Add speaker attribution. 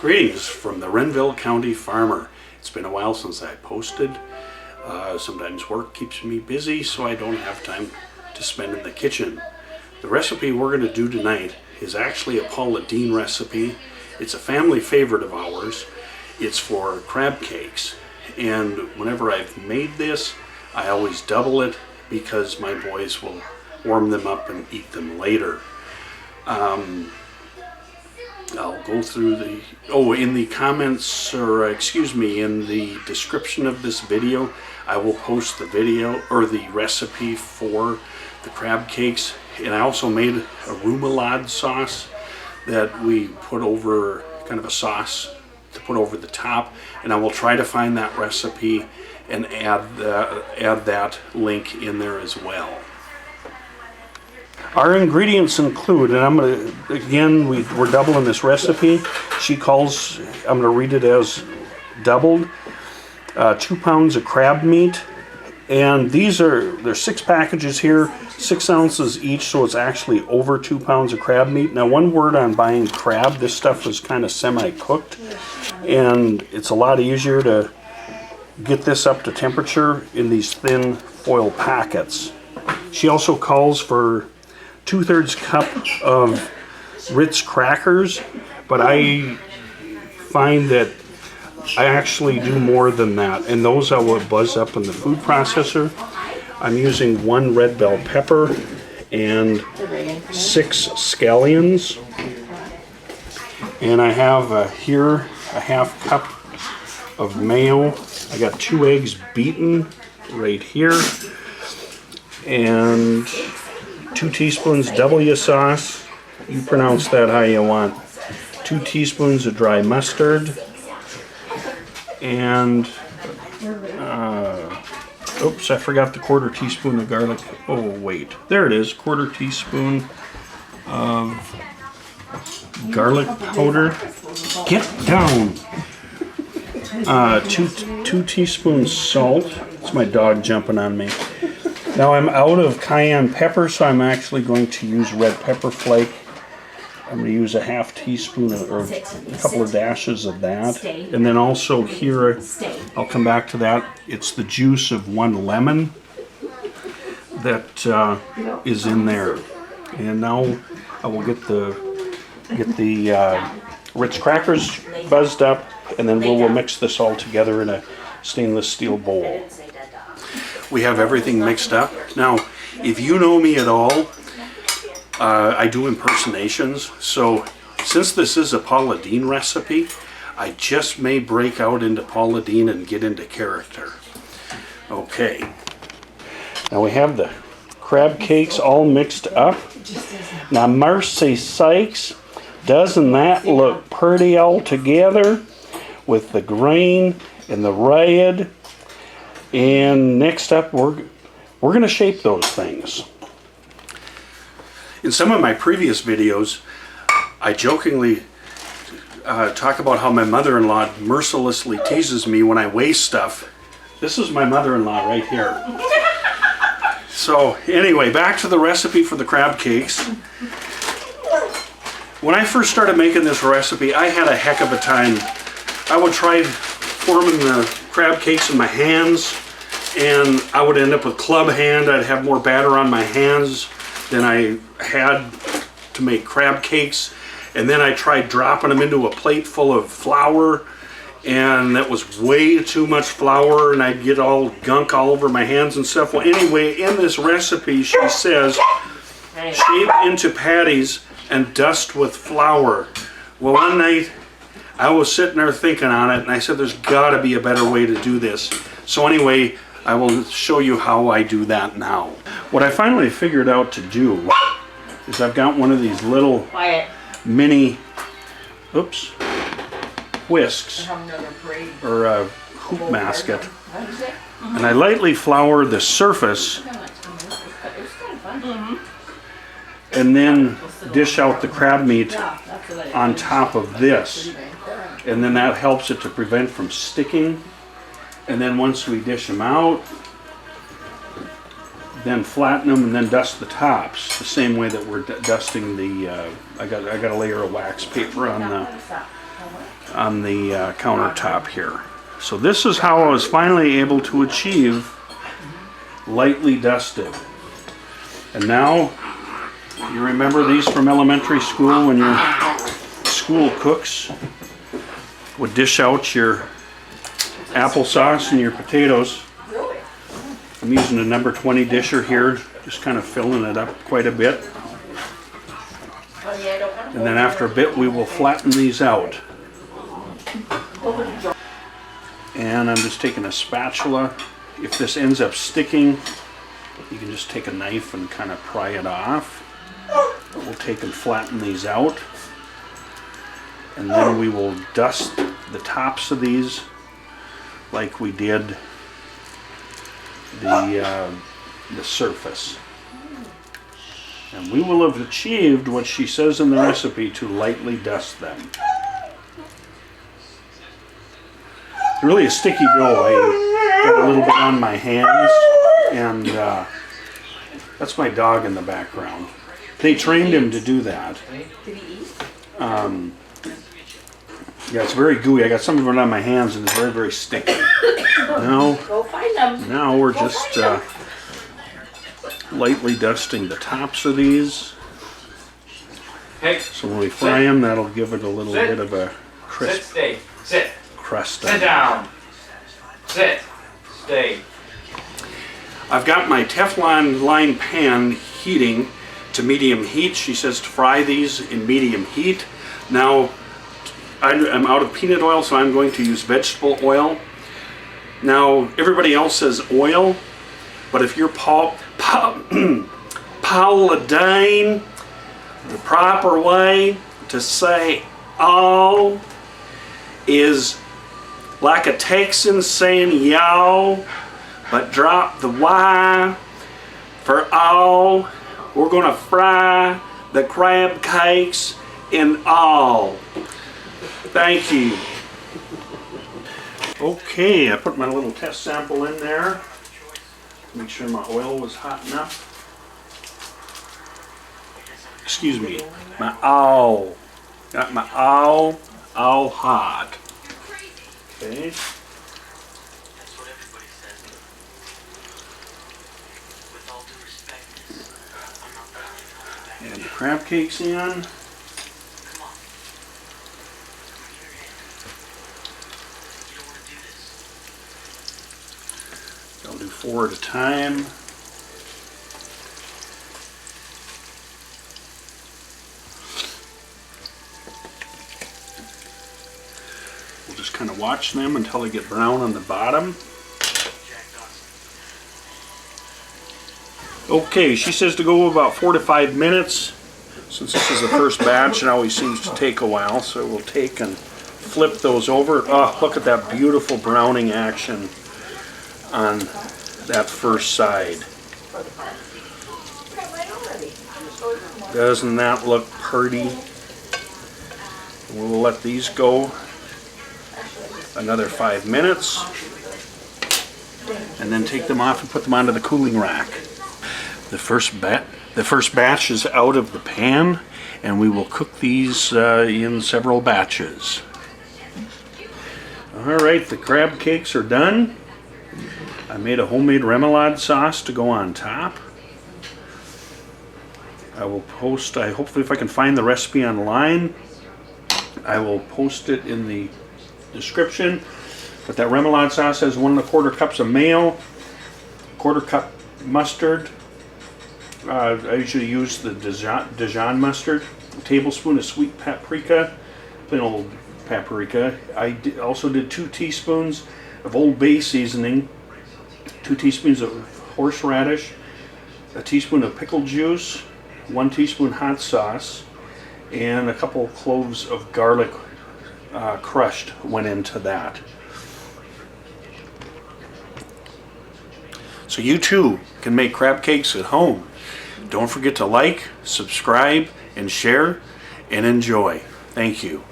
Speaker 1: Greetings from the Renville County Farmer. It's been a while since I posted. Sometimes work keeps me busy, so I don't have time to spend in the kitchen. The recipe we're going to do tonight is actually a Paula Deen recipe. It's a family favorite of ours. It's for crab cakes. And whenever I've made this, I always double it because my boys will warm them up and eat them later. I'll go through in the comments, or excuse me, in the description of this video, I will post the video or the recipe for the crab cakes. And I also made a remoulade sauce that we put over, kind of a sauce to put over the top. And I will try to find that recipe and add that link in there as well. Our ingredients include, and I'm going to, again, we're doubling this recipe. I'm going to read it as doubled. 2 pounds of crab meat. And there's 6 packages here, 6 ounces each, so it's actually over 2 pounds of crab meat. Now, one word on buying crab, this stuff is kind of semi-cooked, and it's a lot easier to get this up to temperature in these thin foil packets. She also calls for 2/3 cup of Ritz crackers, but I find that I actually do more than that, and those I will buzz up in the food processor. I'm using 1 red bell pepper and 6 scallions, and I have here a 1/2 cup of mayo. I got 2 eggs beaten right here, and 2 teaspoons W sauce. You pronounce that how you want. 2 teaspoons of dry mustard. And, oops, I forgot the 1/4 teaspoon of garlic. Oh, wait. There it is. 1/4 teaspoon of garlic powder. Get down. 2 teaspoons salt. It's my dog jumping on me. Now I'm out of cayenne pepper, so I'm actually going to use red pepper flake. I'm going to use a 1/2 teaspoon or a couple of dashes of that. And then also here, I'll come back to that, it's the juice of 1 lemon that is in there. And now I will get the Ritz crackers buzzed up, and then we'll mix this all together in a stainless steel bowl. We have everything mixed up. Now, if you know me at all, I do impersonations. So since this is a Paula Deen recipe, I just may break out into Paula Deen and get into character. Okay. Now we have the crab cakes all mixed up. Now, mercy sakes, doesn't that look pretty all together with the green and the red? And next up, we're going to shape those things. In some of my previous videos, I jokingly talk about how my mother-in-law mercilessly teases me when I weigh stuff. This is my mother-in-law right here. So anyway, back to the recipe for the crab cakes. When I first started making this recipe, I had a heck of a time. I would try forming the crab cakes in my hands, and I would end up with club hand. I'd have more batter on my hands than I had to make crab cakes. And then I tried dropping them into a plate full of flour, and that was way too much flour, and I'd get all gunk all over my hands and stuff. Well, anyway, in this recipe, she says, shape into patties and dust with flour. Well, one night, I was sitting there thinking on it, and I said, there's got to be a better way to do this. So anyway, I will show you how I do that now. What I finally figured out to do is I've got one of these little mini, whisks, or a hoop basket, and I lightly flour the surface and then dish out the crab meat on top of this, and then that helps it to prevent from sticking. And then once we dish them out, then flatten them and then dust the tops the same way that we're dusting the I got a layer of wax paper on on the countertop here. So this is how I was finally able to achieve lightly dusted. And now, you remember these from elementary school when your school cooks would dish out your applesauce and your potatoes. I'm using a number 20 disher here, just kind of filling it up quite a bit. And then after a bit we will flatten these out. And I'm just taking a spatula. If this ends up sticking, you can just take a knife and kind of pry it off. We'll take and flatten these out. And then we will dust the tops of these like we did the surface. And we will have achieved what she says in the recipe, to lightly dust them. It's really a sticky dough. I got a little bit on my hands, and that's my dog in the background. They trained him to do that. Yeah, it's very gooey. I got some of it on my hands, and it's very, very sticky. Now we're just lightly dusting the tops of these. So when we fry them, that'll give it a little bit of a crisp crust.
Speaker 2: Sit down. Sit. Stay.
Speaker 1: I've got my Teflon lined pan heating to medium heat. She says to fry these in medium heat. Now, I'm out of peanut oil, so I'm going to use vegetable oil. Now, everybody else says oil, but if you're Paula Deen, the proper way to say all is like a Texan saying y'all, but drop the Y for all. We're gonna fry the crab cakes in all. Thank you. Okay, I put my little test sample in there. Make sure my oil was hot enough. Excuse me, my all. Got my all hot. Okay. And the crab cakes in. I'll do 4 at a time. We'll just kind of watch them until they get brown on the bottom. Okay, she says to go about 4 to 5 minutes. Since this is the first batch, it always seems to take a while, so we'll take and flip those over. Oh, look at that beautiful browning action on that first side. Doesn't that look pretty? We'll let these go another 5 minutes and then take them off and put them onto the cooling rack. The first batch is out of the pan, and we will cook these in several batches. Alright, the crab cakes are done. I made a homemade remoulade sauce to go on top. I will post, hopefully if I can find the recipe online, I will post it in the description. But that remoulade sauce has 1 1/4 cups of mayo, 1/4 cup mustard. I usually use the Dijon mustard, a tablespoon of sweet paprika, plain old paprika. I also did 2 teaspoons of Old Bay seasoning, 2 teaspoons of horseradish, a teaspoon of pickle juice, 1 teaspoon hot sauce, and a couple cloves of garlic crushed went into that. So you too can make crab cakes at home. Don't forget to like, subscribe, and share, and enjoy. Thank you.